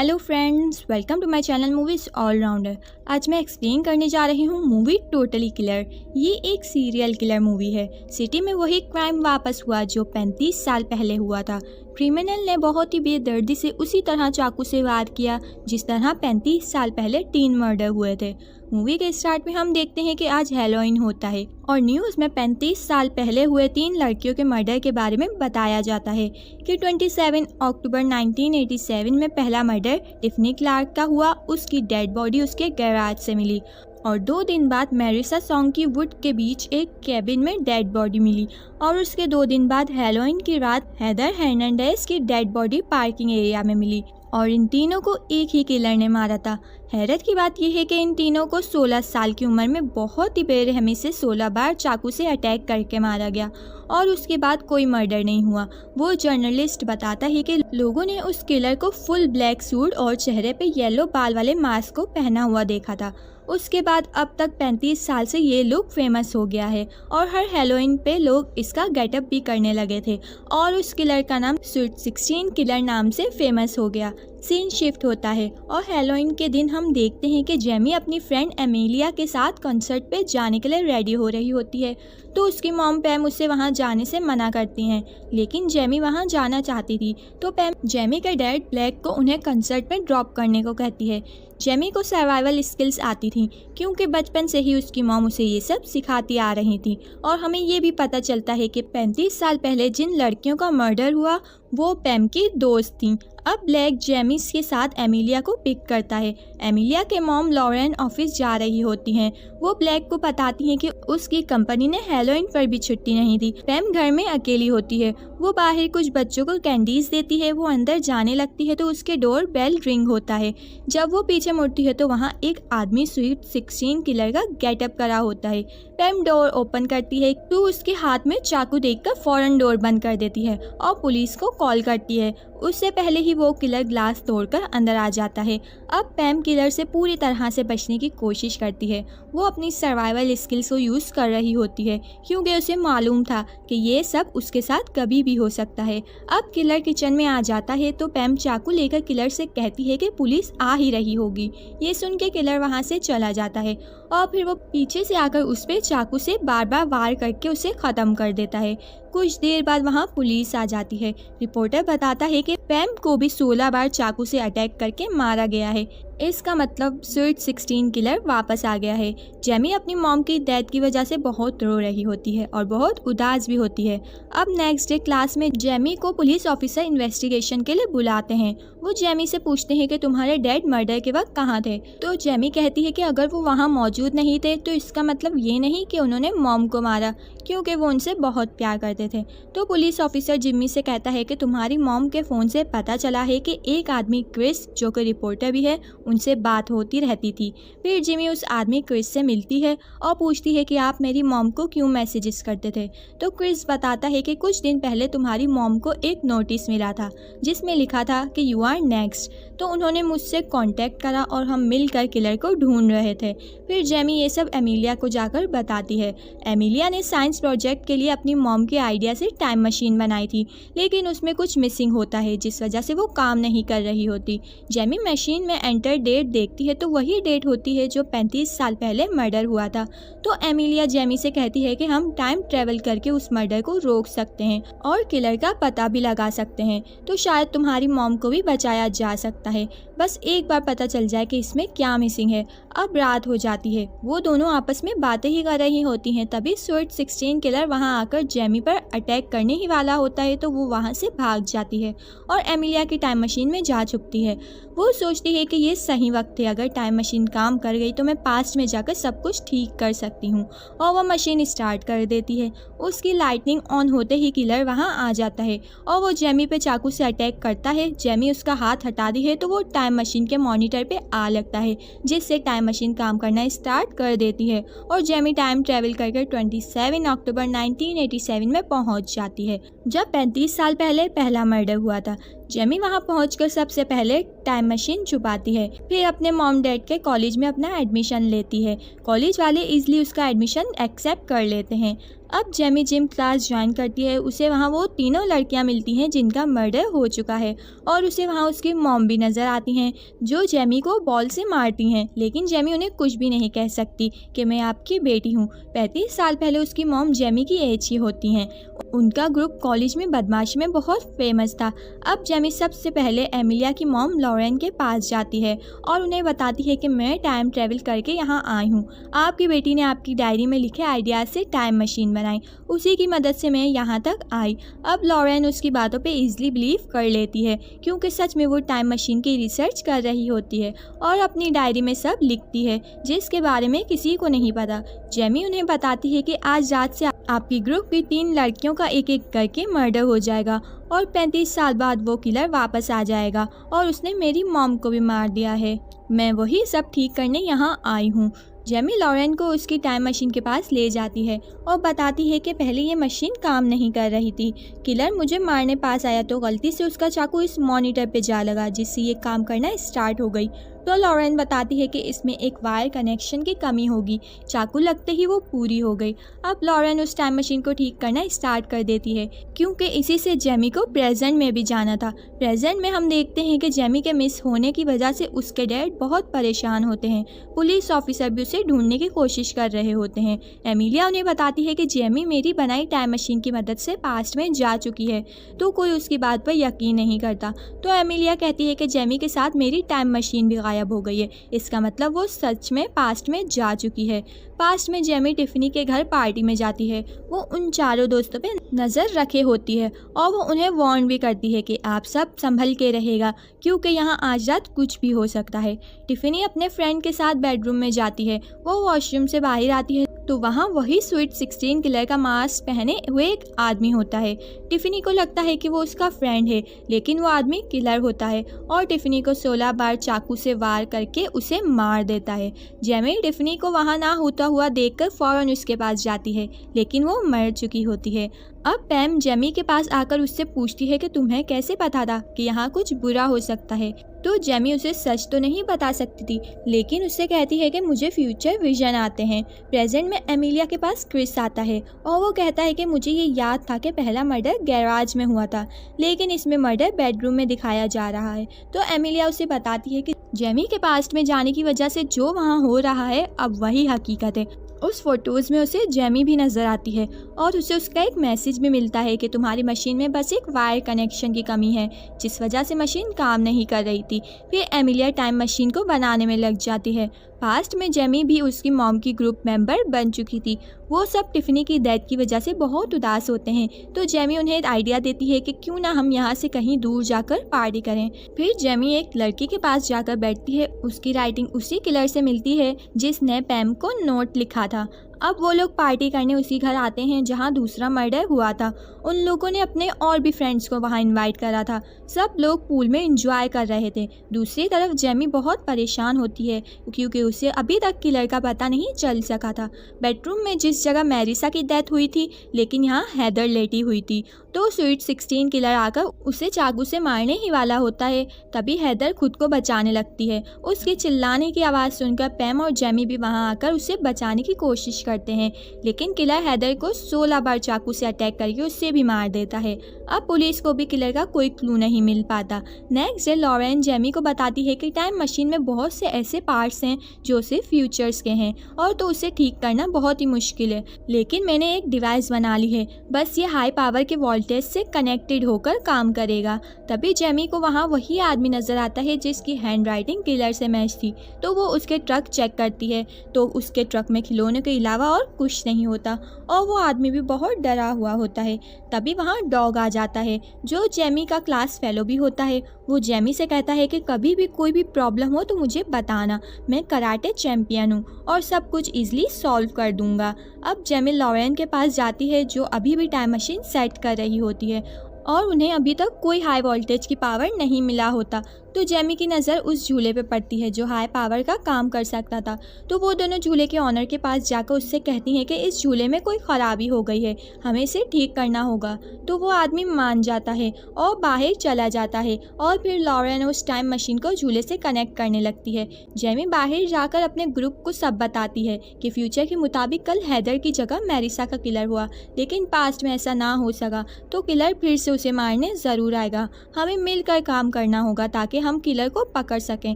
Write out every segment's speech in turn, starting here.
Hello friends, welcome to my channel movies allrounder. आज मैं explain करने जा रही हूँ मूवी टोटली किलर। ये एक सीरियल किलर मूवी है। सिटी में वही क्राइम वापस हुआ जो 35 साल पहले हुआ था। क्रिमिनल ने बहुत ही बेदर्दी से उसी तरह चाकू से वार किया जिस तरह 35 साल पहले 3 मर्डर हुए थे। मूवी के स्टार्ट में हम देखते हैं कि आज हैलोवीन होता है और न्यूज़ में 35 साल पहले हुए 3 लड़कियों के मर्डर के बारे में बताया जाता है कि 27 अक्टूबर 1987 में पहला मर्डर टिफनी क्लार्क का हुआ। उसकी डेड बॉडी उसके गैराज से मिली और 2 दिन बाद मैरिसा सॉन्ग की वुड के बीच एक कैबिन में डेड बॉडी मिली और उसके 2 दिन बाद हैलोवीन की रात हेदर हर्नांडेज की डेड बॉडी पार्किंग एरिया में मिली और इन तीनों को एक ही किलर ने मारा था। हैरत की बात यह है कि इन तीनों को 16 साल की उम्र में बहुत ही बेरहमी से 16 बार चाकू से अटैक करके मारा गया और उसके बाद कोई मर्डर नहीं हुआ। वो जर्नलिस्ट बताता है कि लोगों ने उस किलर को फुल ब्लैक सूट और चेहरे पे येलो बाल वाले मास्क को पहना हुआ देखा था। उसके बाद अब तक 35 साल से ये लुक फेमस हो गया है और हर हैलोवीन पे लोग इसका गेटअप भी करने लगे थे और उस किलर का नाम स्वीट 16 किलर नाम से फेमस हो गया। सीन शिफ्ट होता है और हैलोवीन के दिन हम देखते हैं कि जेमी अपनी फ्रेंड एमिलिया के साथ कंसर्ट पे जाने के लिए रेडी हो रही होती है तो उसकी मॉम पैम उसे वहां जाने से मना करती हैं, लेकिन जेमी वहां जाना चाहती थी तो पैम जेमी के डैड ब्लैक को उन्हें कंसर्ट में ड्रॉप करने को कहती है। जेमी को सर्वाइवल स्किल्स आती थी क्योंकि बचपन से ही उसकी मॉम उसे ये सब सिखाती आ रही थी और हमें ये भी पता चलता है कि 35 साल पहले जिन लड़कियों का मर्डर हुआ वो पैम की दोस्त थीं। अब ब्लैक जेमी के साथ एमिलिया को पिक करता है। एमिलिया के मॉम लॉरेन ऑफिस जा रही होती हैं। वो ब्लैक को बताती हैं कि उसकी कंपनी ने हैलोवीन पर भी छुट्टी नहीं दी। पैम घर में अकेली होती है। वो बाहर कुछ बच्चों को कैंडीज देती है। वो अंदर जाने लगती है तो उसके डोर बेल रिंग होता है। जब वो पीछे मुड़ती है तो वहाँ एक आदमी स्वीट 16 किलर का गेटअप करा होता है। पैम डोर ओपन करती है तो उसके हाथ में चाकू देखकर फौरन डोर बंद कर देती है और पुलिस को कॉल करती है। उससे पहले ही वो किलर ग्लास तोड़कर अंदर आ जाता है। अब पैम किलर से पूरी तरह से बचने की कोशिश करती है। वो अपनी सर्वाइवल स्किल्स को यूज़ कर रही होती है क्योंकि उसे मालूम था कि ये सब उसके साथ कभी भी हो सकता है। अब किलर किचन में आ जाता है तो पैम चाकू लेकर किलर से कहती है कि पुलिस आ ही रही होगी। ये सुन के किलर वहाँ से चला जाता है और फिर वो पीछे से आकर उस पर चाकू से बार बार वार करके उसे ख़त्म कर देता है। कुछ देर बाद वहाँ पुलिस आ जाती है। रिपोर्टर बताता है कि पैम को भी 16 बार चाकू से अटैक करके मारा गया है। इसका मतलब स्वीट 16 किलर वापस आ गया है। जेमी अपनी मॉम की डेथ की वजह से बहुत रो रही होती है और बहुत उदास भी होती है। अब नेक्स्ट डे क्लास में जेमी को पुलिस ऑफिसर इन्वेस्टिगेशन के लिए बुलाते हैं। वो जेमी से पूछते हैं कि तुम्हारे डैड मर्डर के वक्त कहाँ थे, तो जेमी कहती है कि अगर वो वहाँ मौजूद नहीं थे तो इसका मतलब ये नहीं कि उन्होंने मॉम को मारा क्योंकि वो उनसे बहुत प्यार करते थे। तो पुलिस ऑफिसर जिम्मी से कहता है कि तुम्हारी मॉम के फ़ोन से पता चला है कि एक आदमी क्रिस जो कि रिपोर्टर भी है उनसे बात होती रहती थी। फिर जिमी उस आदमी क्रिस से मिलती है और पूछती है कि आप मेरी मॉम को क्यों मैसेजेस करते थे। तो क्रिस बताता है कि कुछ दिन पहले तुम्हारी मॉम को एक नोटिस मिला था जिसमें लिखा था कि यू आर नेक्स्ट। तो उन्होंने मुझसे कांटेक्ट करा और हम मिलकर किलर को ढूंढ रहे थे। फिर जेमी ये सब एमिलिया को जाकर बताती है। एमिलिया ने साइंस प्रोजेक्ट के लिए अपनी मॉम के आइडिया से टाइम मशीन बनाई थी लेकिन उसमें कुछ मिसिंग होता है जिस वजह से वो काम नहीं कर रही होती। जेमी मशीन में एंटर डेट देखती है तो वही डेट होती है जो 35 साल पहले मर्डर हुआ था। तो एमिलिया जेमी से कहती है कि हम टाइम ट्रेवल करके उस मर्डर को रोक सकते हैं और किलर का पता भी लगा सकते हैं तो शायद तुम्हारी मॉम को भी बचाया जा सकता है। बस एक बार पता चल जाए कि इसमें क्या मिसिंग है। अब रात हो जाती है। वो दोनों आपस में बातें ही कर रही होती हैं तभी स्वीट 16 किलर वहां आकर जेमी पर अटैक करने ही वाला होता है तो वो वहां से भाग जाती है और एमिलिया की टाइम मशीन में जा छुपती है। वो सोचती है कि ये सही वक्त है, अगर टाइम मशीन काम कर गई तो मैं पास्ट में जाकर सब कुछ ठीक कर सकती हूँ और वह मशीन स्टार्ट कर देती है। उसकी लाइटनिंग ऑन होते ही किलर वहाँ आ जाता है और वो जेमी पे चाकू से अटैक करता है। जेमी उसका हाथ हटाती है तो वो टाइम मशीन के मॉनिटर पे आ लगता है जिससे टाइम मशीन काम करना स्टार्ट कर देती है और जेमी टाइम ट्रेवल करके 27 अक्टूबर 1987 में पहुंच जाती है जब 35 साल पहले पहला मर्डर हुआ था। जेमी वहां पहुंचकर सबसे पहले टाइम मशीन छुपाती है, फिर अपने मॉम डैड के कॉलेज में अपना एडमिशन लेती है। कॉलेज वाले इजीली उसका एडमिशन एक्सेप्ट कर लेते हैं। अब जेमी जिम क्लास ज्वाइन करती है। उसे वहाँ वो तीनों लड़कियाँ मिलती हैं जिनका मर्डर हो चुका है और उसे वहाँ उसकी मॉम भी नज़र आती हैं जो जेमी को बॉल से मारती हैं, लेकिन जेमी उन्हें कुछ भी नहीं कह सकती कि मैं आपकी बेटी हूँ। 35 साल पहले उसकी मॉम जेमी की एज की होती हैं। उनका ग्रुप कॉलेज में बदमाशी में बहुत फेमस था। अब जेमी सबसे पहले एमिलिया की मॉम लॉरेन के पास जाती है और उन्हें बताती है कि मैं टाइम ट्रेवल करके यहाँ आई हूँ। आपकी बेटी ने आपकी डायरी में लिखे आइडिया से टाइम मशीन बनाई, उसी की मदद से मैं यहाँ तक आई। अब लॉरेन उसकी बातों पे इजीली बिलीव कर लेती है क्योंकि सच में वो टाइम मशीन की रिसर्च कर रही होती है और अपनी डायरी में सब लिखती है जिसके बारे में किसी को नहीं पता। जेमी उन्हें बताती है कि आज रात से आपकी ग्रुप की 3 लड़कियों का एक एक करके मर्डर हो जाएगा और 35 साल बाद वो किलर वापस आ जाएगा और उसने मेरी मॉम को भी मार दिया है। मैं वही सब ठीक करने यहाँ आई हूँ। जेमी लॉरेन को उसकी टाइम मशीन के पास ले जाती है और बताती है कि पहले ये मशीन काम नहीं कर रही थी। किलर मुझे मारने पास आया तो गलती से उसका चाकू इस मॉनिटर पे जा लगा जिससे ये काम करना स्टार्ट हो गई। तो लॉरेन बताती है कि इसमें एक वायर कनेक्शन की कमी होगी। चाकू लगते ही वो पूरी हो गई। अब लॉरेन उस टाइम मशीन को ठीक करना स्टार्ट कर देती है क्योंकि इसी से जेमी को प्रेजेंट में भी जाना था। प्रेजेंट में हम देखते हैं कि जेमी के मिस होने की वजह से उसके डैड बहुत परेशान होते हैं। पुलिस ऑफिसर भी उसे ढूंढने की कोशिश कर रहे होते हैं। एमिलिया उन्हें बताती है कि जेमी मेरी बनाई टाइम मशीन की मदद से पास्ट में जा चुकी है, तो कोई उसकी बात पर यकीन नहीं करता। तो एमिलिया कहती है कि जेमी के साथ मेरी टाइम मशीन भी गायब हो गई है, इसका मतलब वो सच में पास्ट में जा चुकी है। पास्ट में जेमी टिफनी के घर पार्टी में जाती है। वो उन चारों दोस्तों पे नज़र रखे होती है और वो उन्हें वार्न भी करती है कि आप सब संभल के रहेगा क्योंकि यहाँ आज रात कुछ भी हो सकता है। टिफनी अपने फ्रेंड के साथ बेडरूम में जाती है। वो वॉशरूम से बाहर आती है तो वहाँ वही स्वीट 16 किलर का मास्क पहने हुए एक आदमी होता है। टिफनी को लगता है कि वो उसका फ्रेंड है, लेकिन वो आदमी किलर होता है और टिफनी को 16 बार चाकू से वार करके उसे मार देता है। जेमी टिफनी को वहाँ ना होता हुआ देखकर फौरन उसके पास जाती है, लेकिन वो मर चुकी होती है। अब पैम जेमी के पास आकर उससे पूछती है कि तुम्हें कैसे पता था कि यहाँ कुछ बुरा हो सकता है। तो जेमी उसे सच तो नहीं बता सकती थी, लेकिन उससे कहती है कि मुझे फ्यूचर विजन आते हैं। प्रेजेंट में एमिलिया के पास क्रिस आता है और वो कहता है कि मुझे ये याद था कि पहला मर्डर गैराज में हुआ था, लेकिन इसमें मर्डर बेडरूम में दिखाया जा रहा है। तो एमिलिया उसे बताती है कि जेमी के पास्ट में जाने की वजह से जो वहाँ हो रहा है अब वही हकीकत है। उस फोटोज़ में उसे जेमी भी नज़र आती है और उसे उसका एक मैसेज भी मिलता है कि तुम्हारी मशीन में बस एक वायर कनेक्शन की कमी है जिस वजह से मशीन काम नहीं कर रही थी। फिर एमिलिया टाइम मशीन को बनाने में लग जाती है। पास्ट में जेमी भी उसकी मॉम की ग्रुप मेंबर बन चुकी थी। वो सब टिफनी की डेथ की वजह से बहुत उदास होते हैं, तो जेमी उन्हें आइडिया देती है कि क्यों ना हम यहाँ से कहीं दूर जाकर पार्टी करें। फिर जेमी एक लड़की के पास जाकर बैठती है। उसकी राइटिंग उसी किलर से मिलती है जिसने पैम को नोट लिखा था। अब वो लोग पार्टी करने उसी घर आते हैं जहाँ दूसरा मर्डर हुआ था। उन लोगों ने अपने और भी फ्रेंड्स को वहाँ इनवाइट करा था। सब लोग पूल में एंजॉय कर रहे थे। दूसरी तरफ जेमी बहुत परेशान होती है क्योंकि उसे अभी तक किलर का पता नहीं चल सका था। बेडरूम में जिस जगह मैरिसा की डेथ हुई थी, लेकिन यहाँ हैदर लेटी हुई थी। तो स्वीट 16 किलर आकर उसे चाकू से मारने ही वाला होता है। तभी हैदर खुद को बचाने लगती है। उसके चिल्लाने की आवाज़ सुनकर पैम और जेमी भी वहाँ आकर उसे बचाने की कोशिश करते हैं, लेकिन किलर हैदर को 16 बार चाकू से अटैक करके उससे भी मार देता है। अब पुलिस को भी किलर का कोई क्लू नहीं मिल पाता। नेक्स्ट डे लॉरेन जेमी को बताती है कि टाइम मशीन में बहुत से ऐसे पार्ट्स हैं जो सिर्फ फ्यूचर्स के हैं और तो उसे ठीक करना बहुत ही मुश्किल है, लेकिन मैंने एक डिवाइस बना ली है, बस ये हाई पावर के वोल्टेज से कनेक्टेड होकर काम करेगा। तभी जेमी को वहाँ वही आदमी नजर आता है जिसकी हैंड राइटिंग किलर से मैच थी। तो वो उसके ट्रक चेक करती है तो उसके ट्रक में खिलौने के अलावा और कुछ नहीं होता और वो आदमी भी बहुत डरा हुआ होता है। तभी वहाँ डॉग आ जाता है जो जेमी का क्लास फेलो भी होता है। वो जेमी से कहता है कि कभी भी कोई भी प्रॉब्लम हो तो मुझे बताना, मैं कराटे चैंपियन हूँ और सब कुछ इजीली सॉल्व कर दूंगा। अब जेमी लॉरेन के पास जाती है जो अभी भी टाइम मशीन सेट कर रही होती है और उन्हें अभी तक कोई हाई वोल्टेज की पावर नहीं मिला होता। तो जेमी की नज़र उस झूले पे पड़ती है जो हाई पावर का काम कर सकता था। तो वो दोनों झूले के ऑनर के पास जाकर उससे कहती हैं कि इस झूले में कोई ख़राबी हो गई है, हमें इसे ठीक करना होगा। तो वो आदमी मान जाता है और बाहर चला जाता है और फिर लॉरेन उस टाइम मशीन को झूले से कनेक्ट करने लगती है। जेमी बाहर जाकर अपने ग्रुप को सब बताती है कि फ्यूचर के मुताबिक कल हैदर की जगह मैरिसा का किलर हुआ, लेकिन पास्ट में ऐसा ना हो सका, तो किलर फिर से उसे मारने ज़रूर आएगा। हमें मिलकर काम करना होगा ताकि हम किलर को पकड़ सकें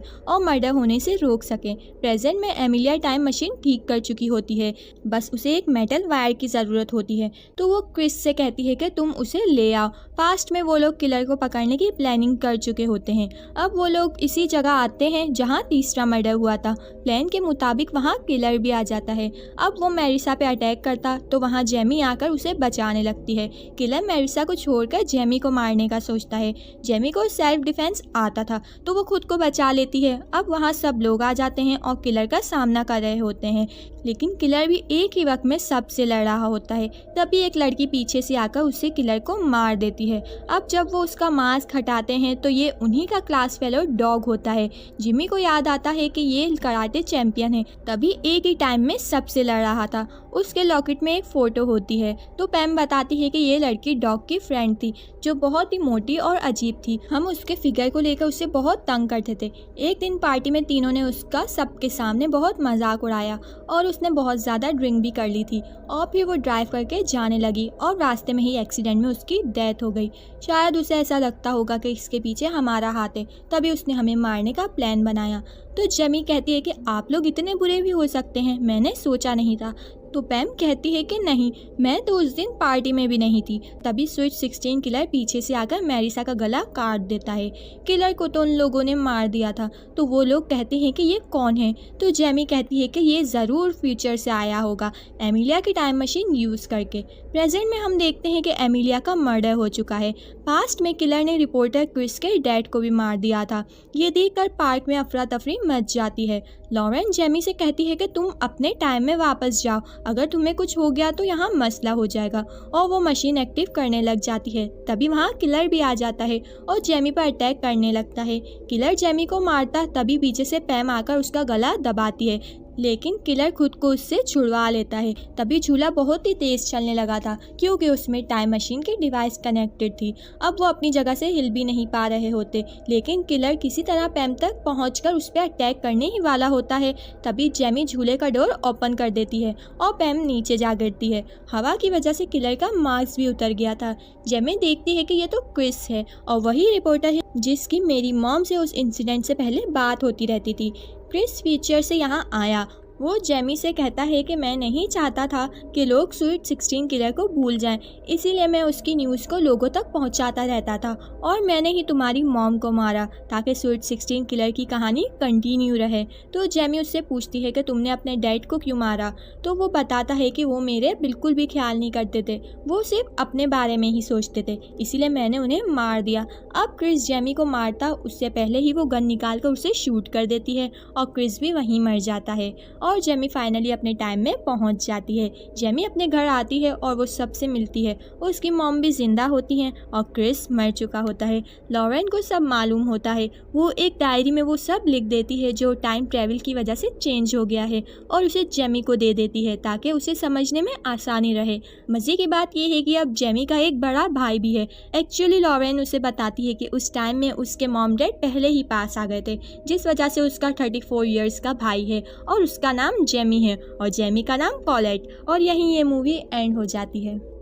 और मर्डर होने से रोक सकें। प्रेजेंट में एमिलिया टाइम मशीन ठीक कर चुकी होती है, बस उसे एक मेटल वायर की ज़रूरत होती है। तो वो क्रिस से कहती है कि तुम उसे ले आओ। पास्ट में वो लोग किलर को पकड़ने की प्लानिंग कर चुके होते हैं। अब वो लोग इसी जगह आते हैं जहां तीसरा मर्डर हुआ था। प्लान के मुताबिक वहां किलर भी आ जाता है। अब वो मैरिसा पे अटैक करता तो वहां जेमी आकर उसे बचाने लगती है। किलर मैरिसा को छोड़कर जेमी को मारने का सोचता है। जेमी को सेल्फ डिफेंस आता था तो वो खुद को बचा लेती है। अब वहाँ सब लोग आ जाते हैं और किलर का सामना कर रहे होते हैं, लेकिन किलर भी एक ही वक्त में सबसे लड़ रहा होता है। तभी एक लड़की पीछे से आकर उसे किलर को मार देती है। अब जब वो उसका मास्क हटाते हैं तो ये उन्हीं का क्लास फेलो डॉग होता है। जिमी को याद आता है कि ये कराटे चैंपियन है, तभी एक ही टाइम में सबसे लड़ रहा था। उसके लॉकेट में एक फ़ोटो होती है तो पैम बताती है कि ये लड़की डॉग की फ्रेंड थी जो बहुत ही मोटी और अजीब थी। हम उसके फिगर को लेकर उसे बहुत तंग करते थे। एक दिन पार्टी में तीनों ने उसका सबके सामने बहुत मजाक उड़ाया और उसने बहुत ज़्यादा ड्रिंक भी कर ली थी और फिर वो ड्राइव करके जाने लगी और रास्ते में ही एक्सीडेंट में उसकी डेथ हो गई। शायद उसे ऐसा लगता होगा कि इसके पीछे हमारा हाथ है, तभी उसने हमें मारने का प्लान बनाया। तो जेमी कहती है कि आप लोग इतने बुरे भी हो सकते हैं, मैंने सोचा नहीं था। तो पैम कहती है कि नहीं, मैं तो उस दिन पार्टी में भी नहीं थी। तभी स्वीट 16 किलर पीछे से आकर मैरिसा का गला काट देता है। किलर को तो उन लोगों ने मार दिया था। तो वो लोग कहते हैं कि ये कौन है। तो जेमी कहती है कि ये ज़रूर फ्यूचर से आया होगा एमिलिया की टाइम मशीन यूज़ करके। प्रेजेंट में हम देखते हैं कि एमिलिया का मर्डर हो चुका है। पास्ट में किलर ने रिपोर्टर क्रिस के डैड को भी मार दिया था। ये देखकर पार्क में अफरा तफरी मच जाती है। लॉरेन जेमी से कहती है कि तुम अपने टाइम में वापस जाओ, अगर तुम्हें कुछ हो गया तो यहाँ मसला हो जाएगा, और वो मशीन एक्टिव करने लग जाती है। तभी वहाँ किलर भी आ जाता है और जेमी पर अटैक करने लगता है। किलर जेमी को मारता तभी पीछे से पैम आकर उसका गला दबाती है, लेकिन किलर खुद को उससे छुड़वा लेता है। तभी झूला बहुत ही तेज़ चलने लगा था क्योंकि उसमें टाइम मशीन की डिवाइस कनेक्टेड थी। अब वो अपनी जगह से हिल भी नहीं पा रहे होते, लेकिन किलर किसी तरह पैम तक पहुंचकर उस पर अटैक करने ही वाला होता है। तभी जेमी झूले का डोर ओपन कर देती है और पैम नीचे जा गिरती है। हवा की वजह से किलर का मास्क भी उतर गया था। जेमी देखती है कि ये तो क्रिस है और वही रिपोर्टर है जिसकी मेरी मॉम से उस इंसिडेंट से पहले बात होती रहती थी। क्रिस फ्यूचर से यहाँ आया। वो जेमी से कहता है कि मैं नहीं चाहता था कि लोग स्वीट 16 किलर को भूल जाएं, इसीलिए मैं उसकी न्यूज़ को लोगों तक पहुंचाता रहता था और मैंने ही तुम्हारी मॉम को मारा ताकि स्वीट 16 किलर की कहानी कंटिन्यू रहे। तो जेमी उससे पूछती है कि तुमने अपने डैड को क्यों मारा। तो वो बताता है कि वो मेरे बिल्कुल भी ख्याल नहीं करते थे, वो सिर्फ अपने बारे में ही सोचते थे, इसीलिए मैंने उन्हें मार दिया। अब क्रिस जेमी को मारता उससे पहले ही वो गन निकाल कर उसे शूट कर देती है और क्रिस भी वहीं मर जाता है और जेमी फाइनली अपने टाइम में पहुंच जाती है। जेमी अपने घर आती है और वो सबसे मिलती है। उसकी मॉम भी जिंदा होती हैं और क्रिस मर चुका होता है। लॉरेन को सब मालूम होता है। वो एक डायरी में वो सब लिख देती है जो टाइम ट्रेवल की वजह से चेंज हो गया है और उसे जेमी को दे देती है ताकि उसे समझने में आसानी रहे। मज़े की बात यह है कि अब जेमी का एक बड़ा भाई भी है। एक्चुअली लॉरेन उसे बताती है कि उस टाइम में उसके मॉम डैड पहले ही पास आ गए थे, जिस वजह से उसका 34 ईयर्स का भाई है और उसका नाम जेमी है और जेमी का नाम पॉलेट। और यहीं ये मूवी एंड हो जाती है।